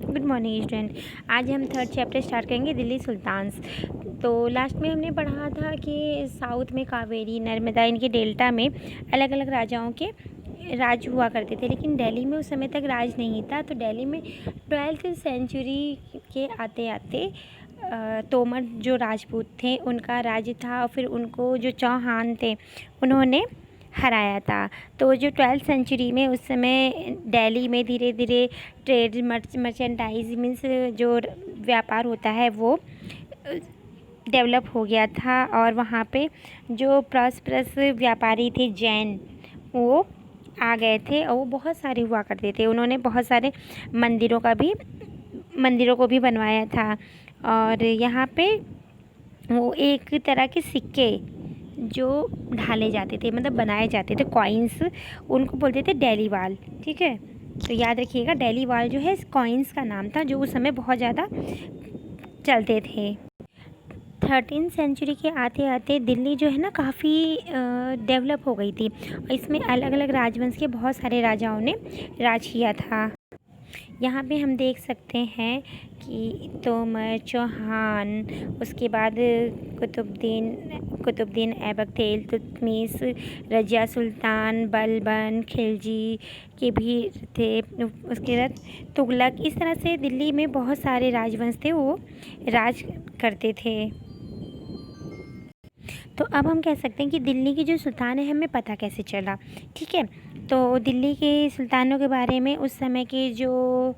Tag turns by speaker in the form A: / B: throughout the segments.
A: Good morning student. आज हम third chapter start करेंगे, दिल्ली सुल्तान्स। तो लास्ट में हमने पढ़ा था कि साउथ में कावेरी, नर्मदा, इनके डेल्टा में अलग अलग राजाओं के राज हुआ करते थे, लेकिन दिल्ली में उस समय तक राज नहीं था। तो दिल्ली में 12वीं सेंचुरी के आते आते तोमर जो राजपूत थे उनका राज्य था, और फिर उनको जो चौहान थे उन्होंने हराया था। तो जो 12वीं सेंचुरी में उस समय दिल्ली में धीरे धीरे ट्रेड मर्चेंडाइज मीन्स जो व्यापार होता है वो डेवलप हो गया था, और वहाँ पे जो प्रॉस्परस व्यापारी थे जैन, वो आ गए थे और वो बहुत सारे हुआ करते थे। उन्होंने बहुत सारे मंदिरों को भी बनवाया था, और यहाँ पे वो एक तरह के सिक्के जो ढाले जाते थे, मतलब बनाए जाते थे कॉइन्स, उनको बोलते थे डेलीवाल। ठीक है, तो याद रखिएगा डेलीवाल जो है कॉइन्स का नाम था, जो उस समय बहुत ज़्यादा चलते थे। 13वीं सेंचुरी के आते आते दिल्ली जो है ना काफ़ी डेवलप हो गई थी, और इसमें अलग अलग राजवंश के बहुत सारे राजाओं ने राज किया था। यहाँ पे हम देख सकते हैं कि तोमर, चौहान, उसके बाद कुतुबुद्दीन ऐबक, इल्तुतमिश, रज़िया सुल्तान, बलबन, खिलजी के भी थे, उसके बाद तुगलक। इस तरह से दिल्ली में बहुत सारे राजवंश थे, वो राज करते थे। तो अब हम कह सकते हैं कि दिल्ली की जो सुल्तान है हमें पता कैसे चला। ठीक है, तो दिल्ली के सुल्तानों के बारे में उस समय के जो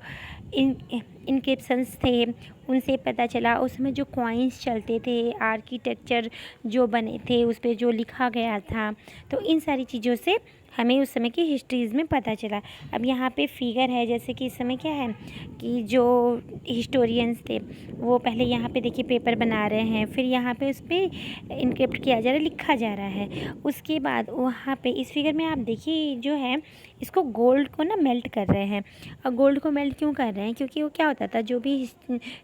A: इनक्रिप्शंस थे उनसे पता चला। उस समय जो कॉइन्स चलते थे, आर्किटेक्चर जो बने थे, उस पर जो लिखा गया था, तो इन सारी चीज़ों से हमें उस समय की हिस्ट्रीज़ में पता चला। अब यहाँ पे फिगर है, जैसे कि इस समय क्या है कि जो हिस्टोरियंस थे वो पहले यहाँ पे देखिए पेपर बना रहे हैं, फिर यहाँ पे उस पर इनक्रिप्ट किया जा रहा है, लिखा जा रहा है। उसके बाद वहाँ पे इस फिगर में आप देखिए जो है इसको गोल्ड को ना मेल्ट कर रहे हैं। और गोल्ड को मेल्ट क्यों कर रहे हैं? क्योंकि वो क्या होता था, जो भी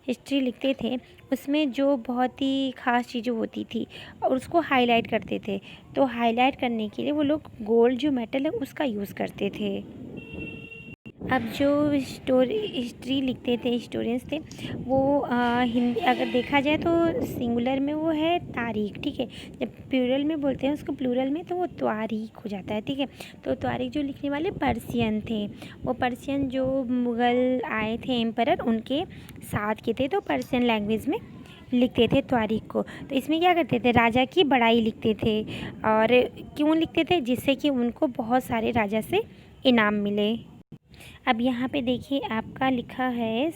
A: हिस्ट्री लिखते थे उसमें जो बहुत ही ख़ास चीज़ें होती थी और उसको हाईलाइट करते थे। तो हाईलाइट करने के लिए वो लोग गोल्ड जो मेटल है उसका यूज़ करते थे। अब जो हिस्ट्री लिखते थे, हिस्टोरियंस थे, वो हिंदी अगर देखा जाए तो सिंगुलर में वो है तारीख। ठीक है, जब प्लूरल में बोलते हैं उसको प्लूरल में, तो वो त्वारीख हो जाता है। ठीक है, तो त्वारीख जो लिखने वाले पर्शियन थे, वो पर्शियन जो मुग़ल आए थे एम्परर, उनके साथ के थे, तो पर्शियन लैंग्वेज में लिखते थे त्वारीख को। तो इसमें क्या करते थे, राजा की बड़ाई लिखते थे। और क्यों लिखते थे? जिससे कि उनको बहुत सारे राजा से इनाम मिले। अब यहाँ पे देखिए आपका लिखा है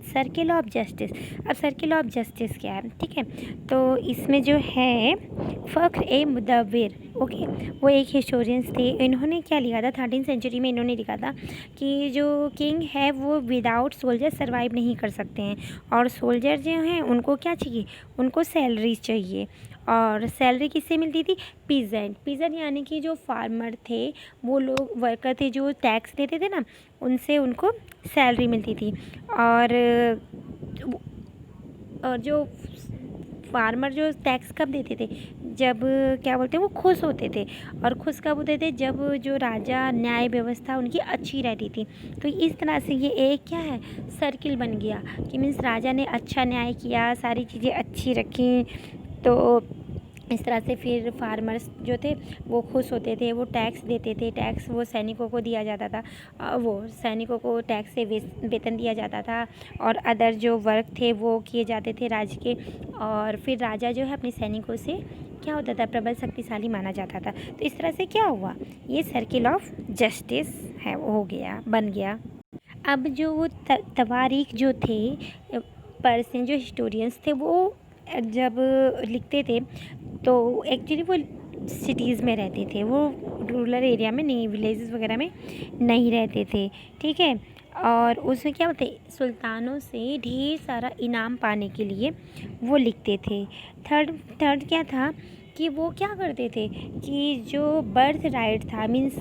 A: सर्किल ऑफ जस्टिस। अब सर्किल ऑफ जस्टिस क्या है? ठीक है, तो इसमें जो है फ़ख्र ए मुदव्विर, ओके, वो एक हिस्टोरियंस थे। इन्होंने क्या लिखा था 13वीं सेंचुरी में? इन्होंने लिखा था कि जो किंग है वो विदाउट सोल्जर सर्वाइव नहीं कर सकते हैं, और सोल्जर जो हैं उनको क्या चाहिए? उनको सैलरीज चाहिए। और सैलरी किससे मिलती थी? पीजेंट यानी कि जो फार्मर थे, वो लोग वर्कर थे जो टैक्स देते थे ना, उनसे उनको सैलरी मिलती थी। और जो फार्मर जो टैक्स कब देते थे? जब क्या बोलते हैं, वो खुश होते थे। और खुश कब होते थे? जब जो राजा न्याय व्यवस्था उनकी अच्छी रहती थी। तो इस तरह से ये एक क्या है, सर्किल बन गया कि मीन्स राजा ने अच्छा न्याय किया, सारी चीज़ें अच्छी रखी, तो इस तरह से फिर फार्मर्स जो थे वो खुश होते थे, वो टैक्स देते थे। टैक्स वो सैनिकों को दिया जाता था, वो सैनिकों को टैक्स से वेतन दिया जाता था, और अदर जो वर्क थे वो किए जाते थे राज्य के। और फिर राजा जो है अपने सैनिकों से क्या होता था, प्रबल शक्तिशाली माना जाता था। तो इस तरह से क्या हुआ, ये सर्किल ऑफ जस्टिस है वो हो गया, बन गया। अब जो वो तवारीख जो थे, पर्शियन जो हिस्टोरियंस थे, वो जब लिखते थे तो एक्चुअली वो सिटीज़ में रहते थे, वो रूरल एरिया में नहीं, विलेजेस वगैरह में नहीं रहते थे। ठीक है, और उसमें क्या होते, सुल्तानों से ढेर सारा इनाम पाने के लिए वो लिखते थे। थर्ड क्या था कि वो क्या करते थे कि जो बर्थ राइट था, मीन्स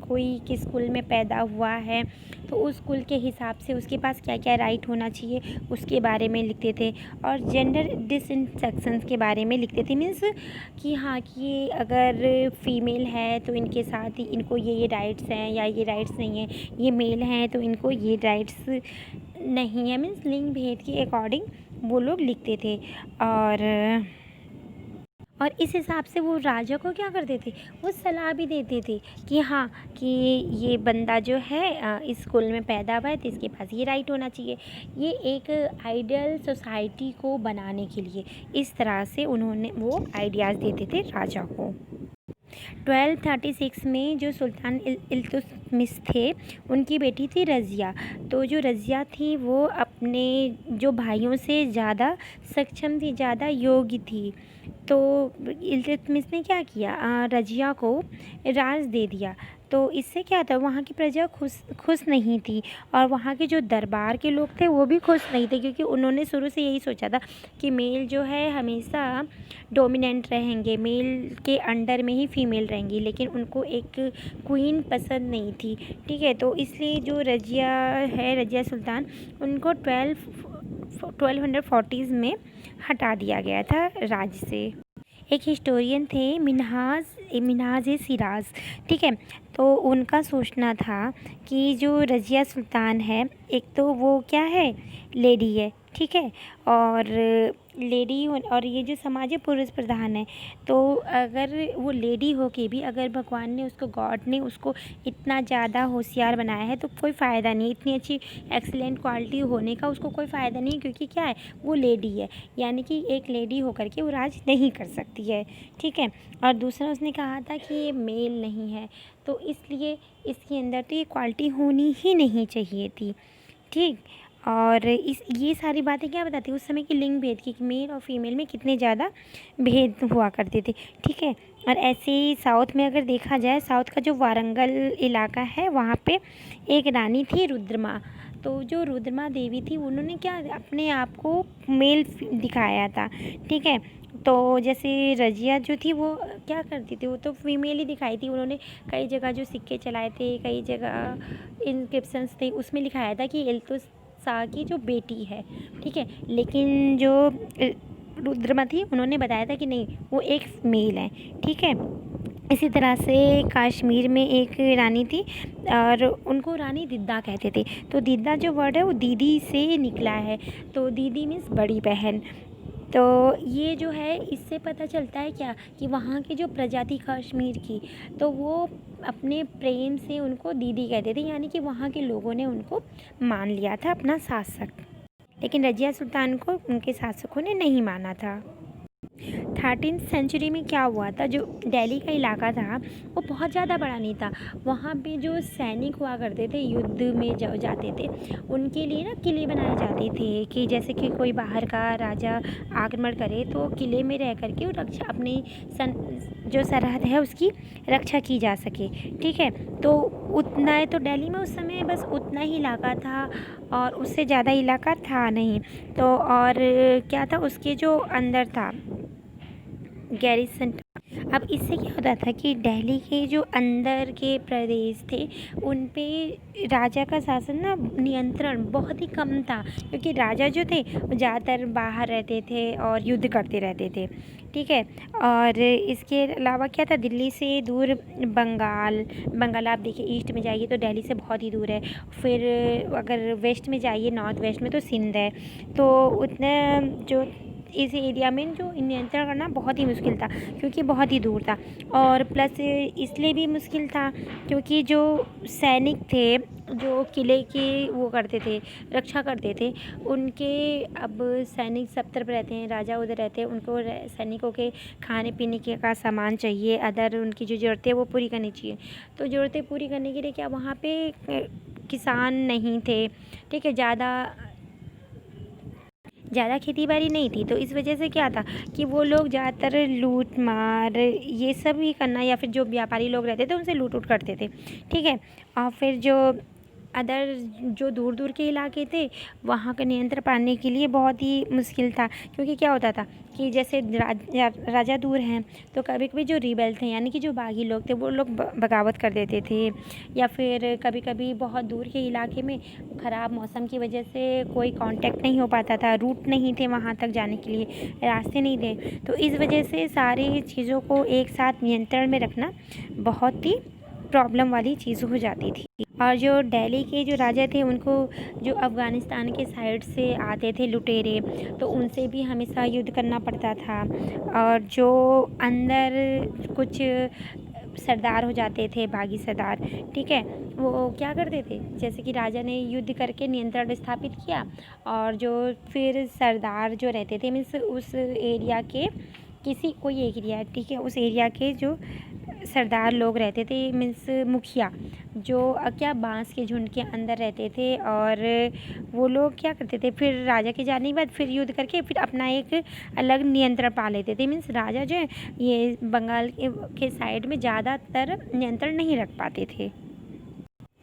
A: कोई किस स्कूल में पैदा हुआ है तो उस स्कूल के हिसाब से उसके पास क्या क्या राइट होना चाहिए उसके बारे में लिखते थे। और जेंडर डिसइंसेक्शंस के बारे में लिखते थे, मीन्स कि हाँ कि अगर फीमेल है तो इनके साथ ही इनको ये राइट्स हैं या ये राइट्स नहीं हैं, ये मेल हैं तो इनको ये राइट्स नहीं है, मीन्स लिंग भेद के अकॉर्डिंग वो लोग लिखते थे। और इस हिसाब से वो राजा को क्या करते थे, वो सलाह भी देते थे कि हाँ कि ये बंदा जो है इस स्कूल में पैदा हुआ है तो इसके पास ये राइट होना चाहिए। ये एक आइडियल सोसाइटी को बनाने के लिए इस तरह से उन्होंने वो आइडियाज़ देते थे राजा को। 1236 में जो सुल्तान इल्तुतमिश थे उनकी बेटी थी रज़िया। तो जो रज़िया थी वो अपने जो भाइयों से ज़्यादा सक्षम थी, ज़्यादा योग्य थी। तो इल्तुतमिश ने क्या किया, रज़िया को राज दे दिया। तो इससे क्या था, वहाँ की प्रजा खुश नहीं थी और वहाँ के जो दरबार के लोग थे वो भी खुश नहीं थे, क्योंकि उन्होंने शुरू से यही सोचा था कि मेल जो है हमेशा डोमिनेंट रहेंगे, मेल के अंडर में ही फीमेल रहेंगी, लेकिन उनको एक क्वीन पसंद नहीं थी। ठीक है, तो इसलिए जो रज़िया है, रज़िया सुल्तान, उनको 1240s में हटा दिया गया था राज्य से। एक हिस्टोरियन थे मिन्हाज सिराज, ठीक है। तो उनका सोचना था कि जो रज़िया सुल्तान है, एक तो वो क्या है, लेडी है, ठीक है, और लेडी और ये जो समाज है पुरुष प्रधान है। तो अगर वो लेडी हो के भी अगर भगवान ने उसको, गॉड ने उसको इतना ज़्यादा होशियार बनाया है तो कोई फ़ायदा नहीं, इतनी अच्छी एक्सीलेंट क्वालिटी होने का उसको कोई फ़ायदा नहीं, क्योंकि क्या है, वो लेडी है, यानी कि एक लेडी होकर के वो राज नहीं कर सकती है, ठीक है। और दूसरा उसने कहा था कि ये मेल नहीं है, तो इसलिए इसके अंदर तो ये क्वालिटी होनी ही नहीं चाहिए थी, ठीक। और ये सारी बातें क्या बताती है, उस समय की लिंग भेद की, कि मेल और फीमेल में कितने ज़्यादा भेद हुआ करते थे, ठीक है। और ऐसे ही साउथ में अगर देखा जाए, साउथ का जो वारंगल इलाका है वहाँ पे एक रानी थी रुद्रमा। तो जो रुद्रमा देवी थी उन्होंने क्या अपने आप को मेल दिखाया था, ठीक है। तो जैसे रज़िया जो थी वो क्या करती थी, वो तो फीमेल ही दिखाई थी। उन्होंने कई जगह जो सिक्के चलाए थे, कई जगह इनक्रिप्शंस थे, उसमें लिखाया था कि इल्तुतमिश की जो बेटी है, ठीक है। लेकिन जो रुद्रमा थी उन्होंने बताया था कि नहीं, वो एक मेल है, ठीक है। इसी तरह से कश्मीर में एक रानी थी और उनको रानी दिद्दा कहते थे। तो दिद्दा जो वर्ड है वो दीदी से निकला है, तो दीदी मीन्स बड़ी बहन। तो ये जो है, इससे पता चलता है क्या, कि वहाँ की जो प्रजा थी कश्मीर की, तो वो अपने प्रेम से उनको दीदी कहते थे, यानी कि वहाँ के लोगों ने उनको मान लिया था अपना शासक। लेकिन रज़िया सुल्तान को उनके शासकों ने नहीं माना था। 13th सेंचुरी में क्या हुआ था, जो दिल्ली का इलाका था वो बहुत ज़्यादा बड़ा नहीं था। वहाँ पे जो सैनिक हुआ करते थे, युद्ध में जाते थे, उनके लिए ना किले बनाए जाते थे, कि जैसे कि कोई बाहर का राजा आक्रमण करे तो किले में रह करके वो रक्षा, अपनी जो सरहद है उसकी रक्षा की जा सके, ठीक है। तो उतना है, तो दिल्ली में उस समय बस उतना ही इलाका था और उससे ज़्यादा इलाका था नहीं। तो और क्या था, उसके जो अंदर था गैरिसन। अब इससे क्या होता था कि दिल्ली के जो अंदर के प्रदेश थे उन पे राजा का शासन ना, नियंत्रण बहुत ही कम था, क्योंकि राजा जो थे वो ज़्यादातर बाहर रहते थे और युद्ध करते रहते थे, ठीक है। और इसके अलावा क्या था, दिल्ली से दूर बंगाल आप देखिए, ईस्ट में जाइए तो दिल्ली से बहुत ही दूर है। फिर अगर वेस्ट में जाइए, नॉर्थ वेस्ट में, तो सिंध है। तो उतना जो इस एरिया में जो नियंत्रण करना बहुत ही मुश्किल था, क्योंकि बहुत ही दूर था। और प्लस इसलिए भी मुश्किल था क्योंकि जो सैनिक थे, जो किले की वो करते थे, रक्षा करते थे, उनके, अब सैनिक सब तरफ रहते हैं, राजा उधर रहते हैं, उनको सैनिकों के खाने पीने के का सामान चाहिए, अदर उनकी जो ज़रूरतें वो पूरी करनी चाहिए। तो ज़रूरतें पूरी करने के लिए क्या, वहाँ पे किसान नहीं थे, ठीक है, ज़्यादा खेती बाड़ी नहीं थी। तो इस वजह से क्या था कि वो लोग ज़्यादातर लूट मार ये सब ही करना, या फिर जो व्यापारी लोग रहते थे उनसे लूट उट करते थे, ठीक है। और फिर जो अदर जो दूर दूर के इलाके थे वहाँ का नियंत्रण पाने के लिए बहुत ही मुश्किल था, क्योंकि क्या होता था कि जैसे राजा दूर हैं तो कभी कभी जो रिबेल थे यानी कि जो बागी लोग थे वो लोग बगावत कर देते थे, या फिर कभी कभी बहुत दूर के इलाके में ख़राब मौसम की वजह से कोई कांटेक्ट नहीं हो पाता था, रूट नहीं थे वहाँ तक जाने के लिए, रास्ते नहीं थे। तो इस वजह से सारी चीज़ों को एक साथ नियंत्रण में रखना बहुत ही प्रॉब्लम वाली चीज़ हो जाती थी। और जो दिल्ली के जो राजा थे उनको जो अफ़गानिस्तान के साइड से आते थे लुटेरे, तो उनसे भी हमेशा युद्ध करना पड़ता था। और जो अंदर कुछ सरदार हो जाते थे, बागी सरदार, ठीक है, वो क्या करते थे, जैसे कि राजा ने युद्ध करके नियंत्रण स्थापित किया, और जो फिर सरदार जो रहते थे मीन्स उस एरिया के किसी कोई एक एरिया, ठीक है, उस एरिया के जो सरदार लोग रहते थे मीन्स मुखिया, जो क्या बांस के झुंड के अंदर रहते थे, और वो लोग क्या करते थे फिर राजा के जाने के बाद फिर युद्ध करके फिर अपना एक अलग नियंत्रण पा लेते थे। मीन्स राजा जो है ये बंगाल के साइड में ज़्यादातर नियंत्रण नहीं रख पाते थे।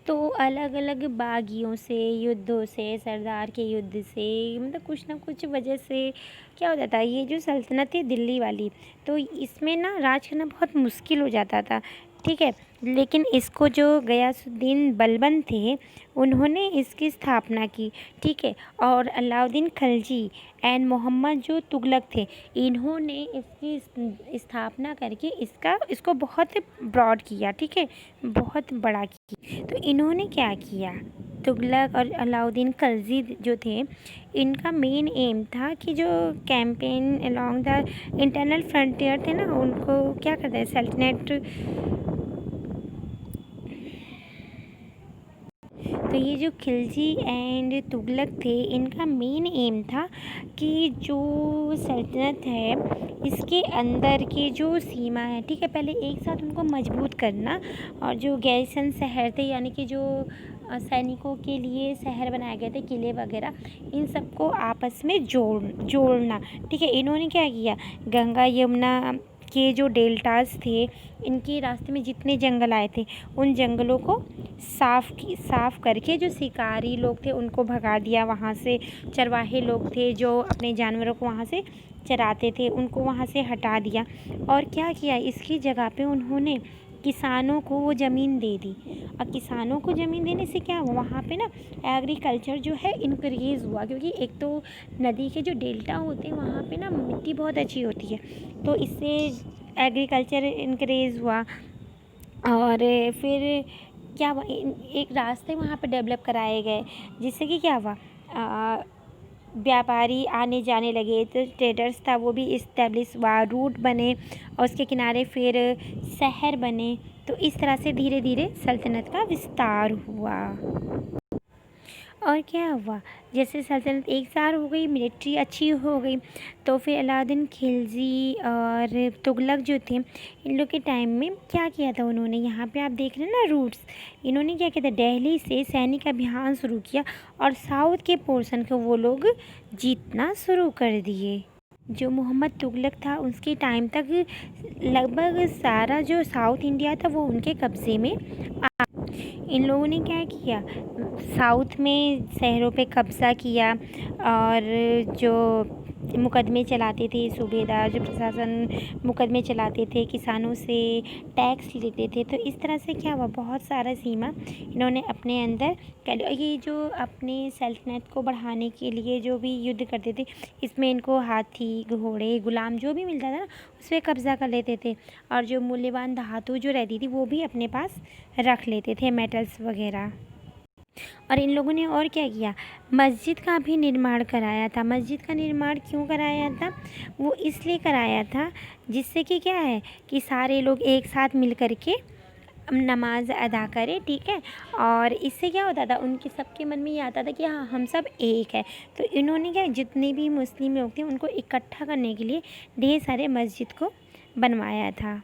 A: तो अलग अलग बागियों से, युद्धों से, सरदार के युद्ध से, मतलब कुछ ना कुछ वजह से क्या हो जाता है, ये जो सल्तनत है दिल्ली वाली, तो इसमें ना राज करना बहुत मुश्किल हो जाता था, ठीक है। लेकिन इसको जो गयासुद्दीन बलबन थे उन्होंने इसकी स्थापना की, ठीक है। और अलाउद्दीन खिलजी एंड मोहम्मद जो तुगलक थे इन्होंने इसकी स्थापना करके इसको बहुत ब्रॉड किया, ठीक है, बहुत बड़ा किया। तो इन्होंने क्या किया, तुगलक और अलाउद्दीन खिलजी जो थे इनका मेन एम था कि जो campaign along the internal frontier थे ना उनको क्या करते हैं सल्तनत। तो ये जो खिलजी एंड तुगलक थे इनका मेन एम था कि जो सल्तनत है इसके अंदर की जो सीमा है, ठीक है, पहले एक साथ उनको मजबूत करना, और जो गैरिसन शहर थे यानी कि जो सैनिकों के लिए शहर बनाए गए थे, किले वगैरह, इन सबको आपस में जोड़ना, ठीक है। इन्होंने क्या किया, गंगा यमुना के जो डेल्टास थे इनके रास्ते में जितने जंगल आए थे उन जंगलों को साफ करके जो शिकारी लोग थे उनको भगा दिया वहाँ से, चरवाहे लोग थे जो अपने जानवरों को वहाँ से चराते थे उनको वहाँ से हटा दिया। और क्या किया, इसकी जगह पे उन्होंने किसानों को वो ज़मीन दे दी। और किसानों को ज़मीन देने से क्या हुआ, वहाँ पे ना एग्रीकल्चर जो है इंक्रीज़ हुआ, क्योंकि एक तो नदी के जो डेल्टा होते हैं वहाँ पे ना मिट्टी बहुत अच्छी होती है, तो इससे एग्रीकल्चर इंक्रीज़ हुआ। और फिर क्या हुआ, एक रास्ते वहाँ पे डेवलप कराए गए जिससे कि क्या हुआ, व्यापारी आने जाने लगे, तो ट्रेडर्स था वो भी इस्टेब्लिश हुआ, रूट बने और उसके किनारे फिर शहर बने। तो इस तरह से धीरे धीरे सल्तनत का विस्तार हुआ। और क्या हुआ, जैसे सल्तनत एक सार हो गई, मिलिट्री अच्छी हो गई, तो फिर अलाउद्दीन खिलजी और तुगलक जो थे इन लोग के टाइम में क्या किया था उन्होंने, यहाँ पे आप देख रहे हैं ना रूट्स, इन्होंने क्या किया था, दिल्ली से सैनिक अभियान शुरू किया और साउथ के पोर्शन को वो लोग जीतना शुरू कर दिए। जो मोहम्मद तुगलक था उसके टाइम तक लगभग सारा जो साउथ इंडिया था वो उनके कब्ज़े में आ। इन लोगों ने क्या किया, साउथ में शहरों पे कब्ज़ा किया, और जो मुकदमे चलाते थे सूबेदार, जो प्रशासन मुकदमे चलाते थे, किसानों से टैक्स लेते थे, तो इस तरह से क्या हुआ, बहुत सारा सीमा इन्होंने अपने अंदर कर लिया। ये जो अपने सल्तनत को बढ़ाने के लिए जो भी युद्ध करते थे इसमें इनको हाथी, घोड़े, गुलाम जो भी मिलता था ना उस पर कब्ज़ा कर लेते थे, और जो मूल्यवान धातु जो रहती थी वो भी अपने पास रख लेते थे, मेटल्स वगैरह। और इन लोगों ने और क्या किया, मस्जिद का भी निर्माण कराया था। मस्जिद का निर्माण क्यों कराया था, वो इसलिए कराया था जिससे कि क्या है कि सारे लोग एक साथ मिल कर के नमाज अदा करें, ठीक है। और इससे क्या होता था, उनके सबके मन में ये आता था कि हाँ हम सब एक है। तो इन्होंने क्या, जितने भी मुस्लिम लोग थे उनको इकट्ठा करने के लिए ढेर सारे मस्जिद को बनवाया था।